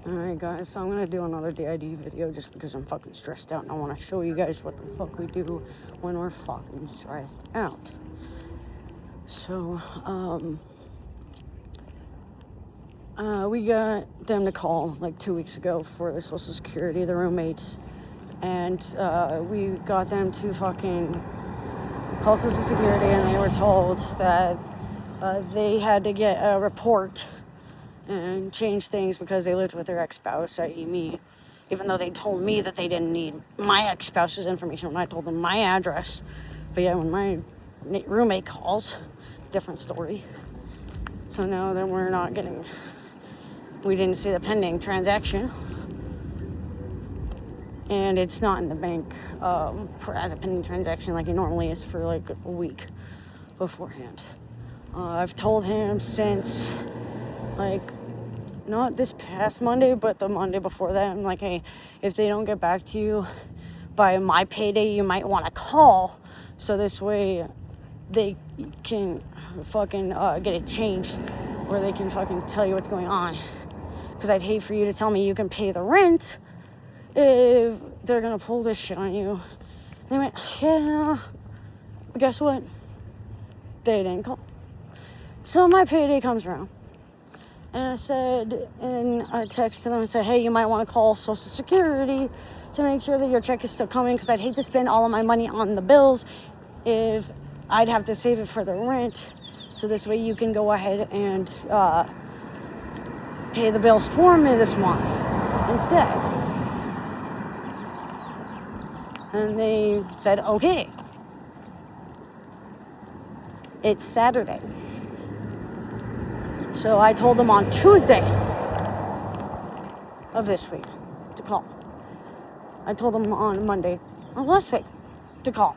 Alright guys, so I'm gonna do another DID video just because I'm fucking stressed out and I wanna show you guys what the fuck we do when we're fucking stressed out. So, we got them to call like 2 weeks ago for the Social Security, the roommates, and we got them to fucking call Social Security, and they were told that they had to get a report and change things because they lived with their ex-spouse, i.e. me, even though they told me that they didn't need my ex-spouse's information when I told them my address. But yeah, when my roommate calls, different story. So now that we didn't see the pending transaction, and it's not in the bank as a pending transaction like it normally is for like a week beforehand. I've told him since like not this past Monday, but the Monday before that, I'm like, hey, if they don't get back to you by my payday, you might want to call, so this way they can fucking get it changed, where they can fucking tell you what's going on. Because I'd hate for you to tell me you can pay the rent if they're gonna pull this shit on you. They went, yeah, but guess what? They didn't call. So my payday comes around, and I said, and I texted them and said, hey, you might want to call Social Security to make sure that your check is still coming, because I'd hate to spend all of my money on the bills if I'd have to save it for the rent. So this way you can go ahead and pay the bills for me this month instead. And they said, okay. It's Saturday. So I told them on Tuesday of this week to call. I told them on Monday of last week to call.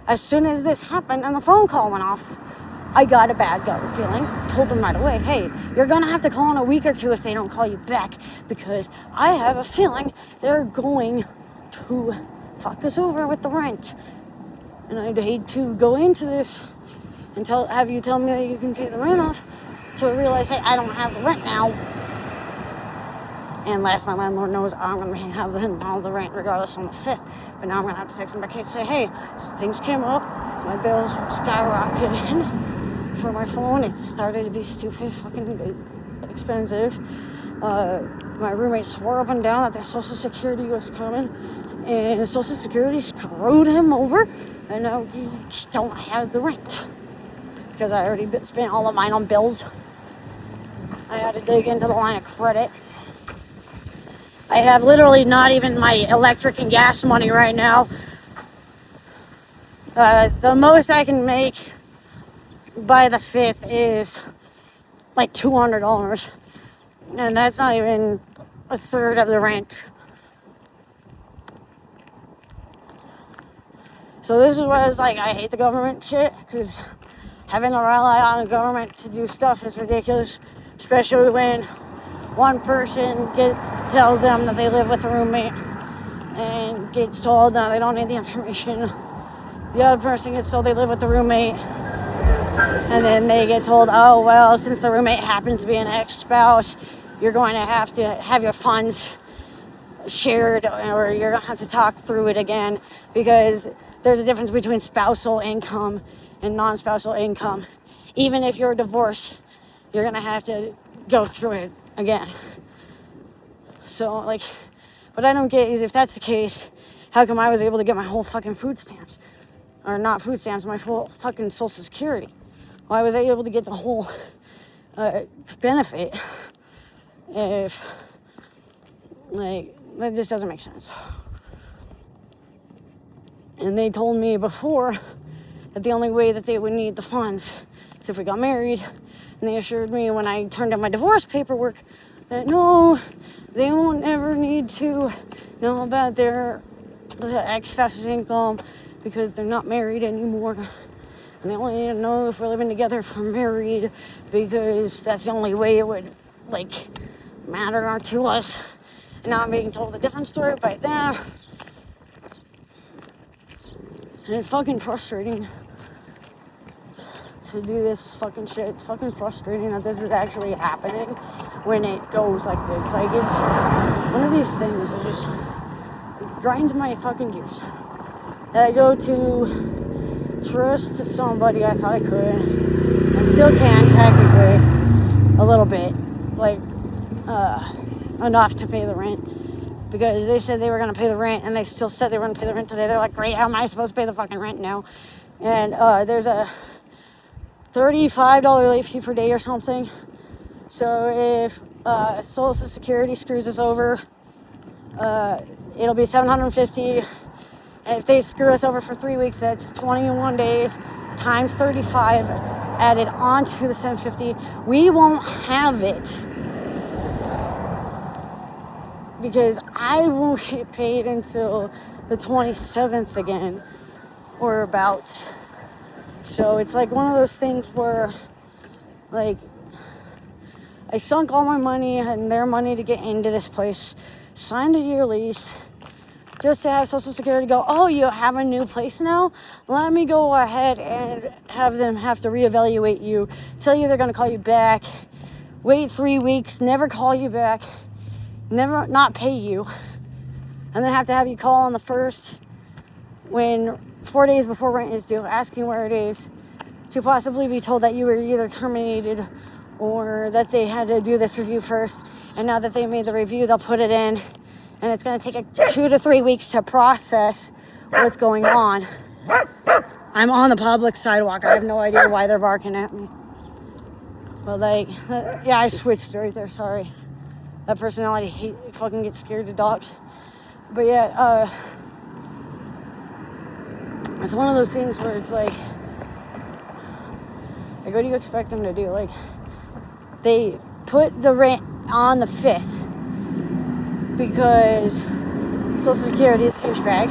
As soon as this happened and the phone call went off, I got a bad gut feeling. Told them right away, hey, you're gonna have to call in a week or two if they don't call you back, because I have a feeling they're going to fuck us over with the rent. And I'd hate to go into this and have you tell me that you can pay the rent off, to realize, hey, I don't have the rent now. And last, my landlord knows I'm going to have the rent regardless on the 5th. But now I'm going to have to text him back and say, hey, things came up. My bills skyrocketed for my phone. It started to be stupid, fucking expensive. My roommate swore up and down that the Social Security was coming, and the Social Security screwed him over, and now he don't have the rent. Because I already spent all of mine on bills. I had to dig into the line of credit. I have literally not even my electric and gas money right now. The most I can make by the 5th is like $200. And that's not even a third of the rent. So this is why it's like, I hate the government shit, because having to rely on the government to do stuff is ridiculous, especially when one person tells them that they live with a roommate and gets told that they don't need the information. The other person gets told they live with the roommate, and then they get told, oh, well, since the roommate happens to be an ex-spouse, you're going to have your funds shared, or you're going to have to talk through it again, because there's a difference between spousal income and non-spousal income. Even if you're divorced, you're going to have to go through it again. So, like, what I don't get is, if that's the case, how come I was able to get my whole fucking food stamps? Or not food stamps, my full fucking Social Security. Why was I able to get the whole benefit if, like, that just doesn't make sense. And they told me before that the only way that they would need the funds is if we got married. And they assured me when I turned in my divorce paperwork that no, they won't ever need to know about their ex-spouse's income because they're not married anymore. And they only need to know if we're living together if we're married, because that's the only way it would, like, matter to us. And now I'm being told a different story by them. And it's fucking frustrating to do this fucking shit. It's fucking frustrating that this is actually happening when it goes like this. Like, it's one of these things that just grinds my fucking gears. And I go to trust somebody I thought I could, and still can technically, a little bit, like, enough to pay the rent, because they said they were going to pay the rent, and they still said they were going to pay the rent today. They're like, great, how am I supposed to pay the fucking rent now? And there's a $35 late fee per day or something. So if Social Security screws us over, it'll be $750. And if they screw us over for 3 weeks, that's 21 days times 35 added onto the $750. We won't have it, because I won't get paid until the 27th again, or about. So it's like one of those things where, like, I sunk all my money and their money to get into this place, signed a year lease, just to have Social Security go, oh, you have a new place now? Let me go ahead and have them have to reevaluate you, tell you they're going to call you back, wait 3 weeks, never call you back, never not pay you, and then have to have you call on the 1st when 4 days before rent is due, asking where it is, to possibly be told that you were either terminated or that they had to do this review first, and now that they made the review, they'll put it in, and it's going to take 2 to 3 weeks to process what's going on. I'm on the public sidewalk. I have no idea why they're barking at me. But, like, yeah, I switched right there, sorry. That personality fucking gets scared of dogs. But yeah, it's one of those things where it's like, what do you expect them to do? Like, they put the rent on the 5th because Social Security is a douchebag,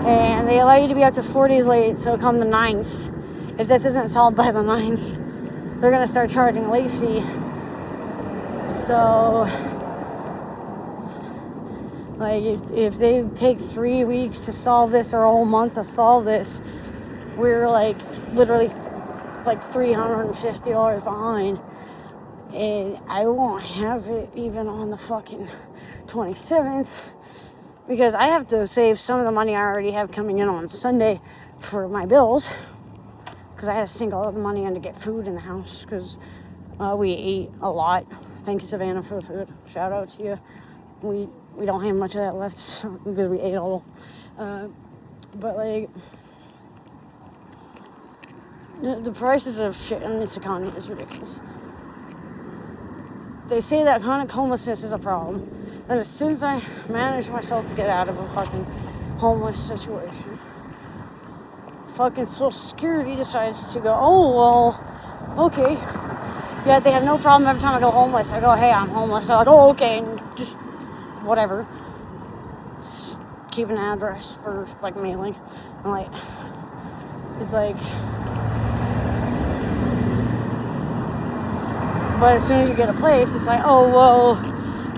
and they allow you to be up to 4 days late. So come the 9th, if this isn't solved by the 9th, they're going to start charging a late fee. So, like, if they take 3 weeks to solve this, or a whole month to solve this, we're like literally like $350 behind, and I won't have it even on the fucking 27th, because I have to save some of the money I already have coming in on Sunday for my bills, because I had to sink all of the money in to get food in the house, because we ate a lot. Thank you, Savannah, for the food. Shout out to you. We don't have much of that left because we ate all. But, like, the prices of shit in this economy is ridiculous. They say that chronic homelessness is a problem. Then as soon as I manage myself to get out of a fucking homeless situation, fucking Social Security decides to go, oh, well, okay. Yeah, they have no problem every time I go homeless. I go, hey, I'm homeless. They're like, oh, okay, and just whatever. Just keep an address for, like, mailing. And, like, it's like, but as soon as you get a place, it's like, oh, well,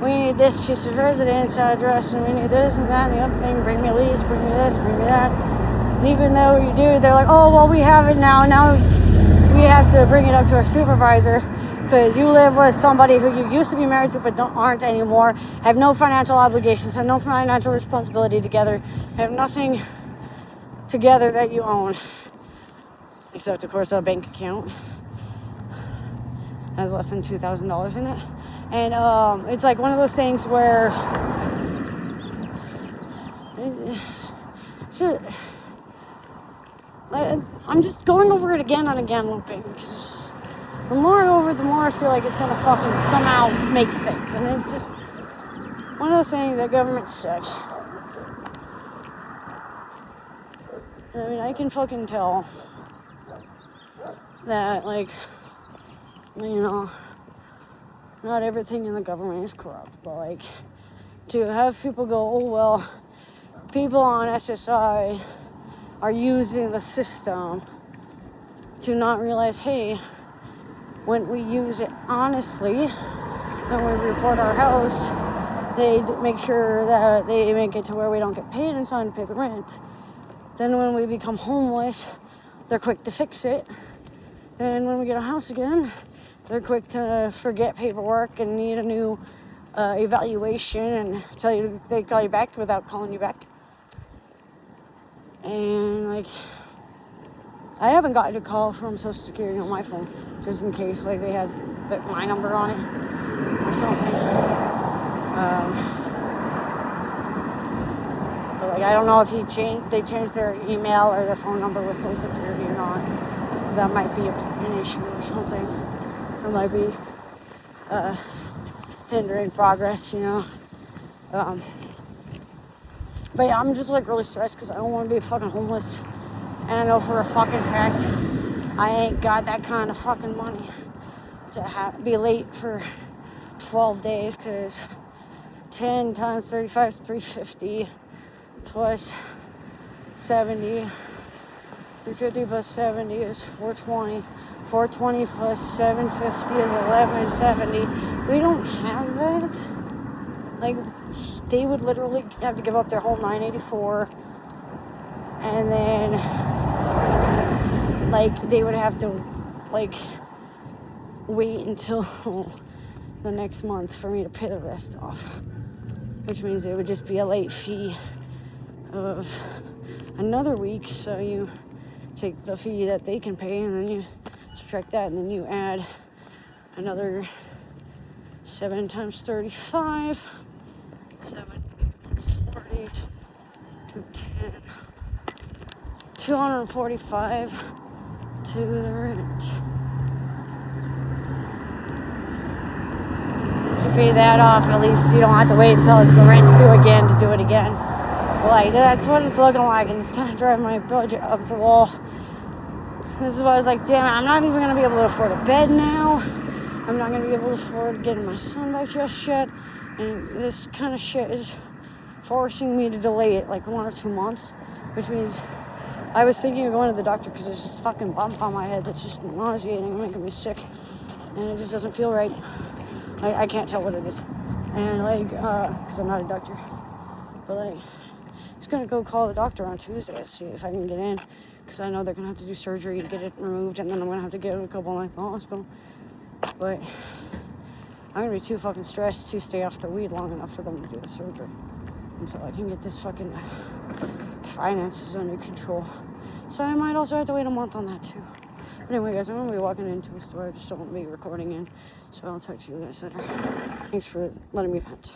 we need this piece of residence address, and we need this and that and the other thing. Bring me a lease, bring me this, bring me that. And even though you do, they're like, oh, well, we have it now. Now we have to bring it up to our supervisor, because you live with somebody who you used to be married to but aren't anymore, have no financial obligations, have no financial responsibility together, have nothing together that you own, except, of course, a bank account has less than $2,000 in it. And it's like one of those things where I'm just going over it again and again, looping, because the more I go over it, the more I feel like it's going to fucking somehow make sense. And it's just one of those things that government sucks. I mean, I can fucking tell that, like, you know, not everything in the government is corrupt, but, like, to have people go, oh, well, people on SSI are using the system, to not realize, hey, when we use it honestly, and we report our house, they make sure that they make it to where we don't get paid in time to pay the rent. Then when we become homeless, they're quick to fix it. Then when we get a house again, they're quick to forget paperwork and need a new evaluation and they call you back without calling you back. And like, I haven't gotten a call from Social Security on my phone, just in case like they had my number on it or something. But like, I don't know if they changed their email or their phone number with Social Security or not. That might be an issue or something. It might be hindering progress, you know. But yeah, I'm just like really stressed because I don't want to be fucking homeless. And I know for a fucking fact I ain't got that kind of fucking money to be late for 12 days, because 10 times 35 is 350 plus 70. 350 plus 70 is 420. 420 plus 750 is 1170. We don't have that. Like, they would literally have to give up their whole 984, and then like they would have to like wait until the next month for me to pay the rest off, which means it would just be a late fee of another week. So you take the fee that they can pay and then you subtract that, and then you add another 7 times 35, 740 to 10, 245 to the rent. If you pay that off, at least you don't have to wait until the rent's due again to do it again. Like, that's what it's looking like, and it's kind of driving my budget up the wall. This is why I was like, damn it, I'm not even going to be able to afford a bed now. I'm not going to be able to afford getting my son back just yet. And this kind of shit is forcing me to delay it like 1 or 2 months, which means I was thinking of going to the doctor because there's this fucking bump on my head that's just nauseating and making me sick. And it just doesn't feel right. I can't tell what it is. And like, because I'm not a doctor. But like, I'm just going to go call the doctor on Tuesday to see if I can get in. Because I know they're going to have to do surgery to get it removed, and then I'm going to have to get a couple nights in the hospital. But I'm going to be too fucking stressed to stay off the weed long enough for them to do the surgery until I can get this fucking finances under control. So I might also have to wait a month on that too. But anyway, guys, I'm going to be walking into a store. I just don't want to be recording in. So I'll talk to you guys later. Thanks for letting me vent.